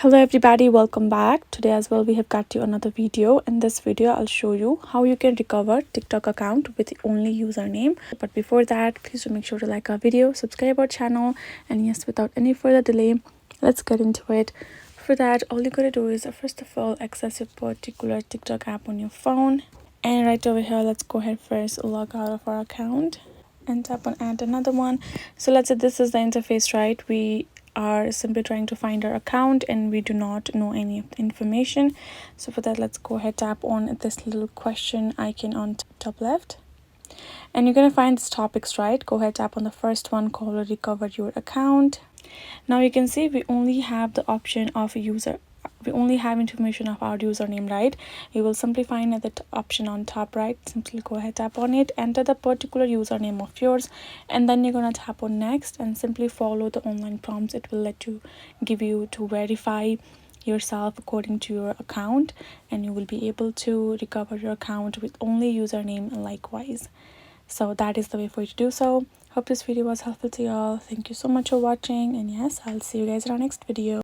Hello everybody, welcome back. Today as well we have got you another video. In this video I'll show you how you can recover TikTok account with the only username. But before that, please do make sure to like our video, subscribe our channel, and yes, without any further delay, let's get into it. For that, all you gotta do is first of all access your particular TikTok app on your phone, and right over here let's go ahead first log out of our account and tap on add another one. So let's say this is the interface, right? We are simply trying to find our account and we do not know any of the information. So for that, let's go ahead, tap on this little question icon on top left, and you're gonna find these topics, right? Go ahead, tap on the first one called recover your account. Now you can see we only have the option of we only have information of our username, right? You will simply find that option on top right. Simply go ahead, tap on it, enter the particular username of yours, and then you're gonna tap on next and simply follow the online prompts. It will give you to verify yourself according to your account, and you will be able to recover your account with only username likewise. So that is the way for you to do so. Hope this video was helpful to y'all. Thank you so much for watching, and yes, I'll see you guys in our next video.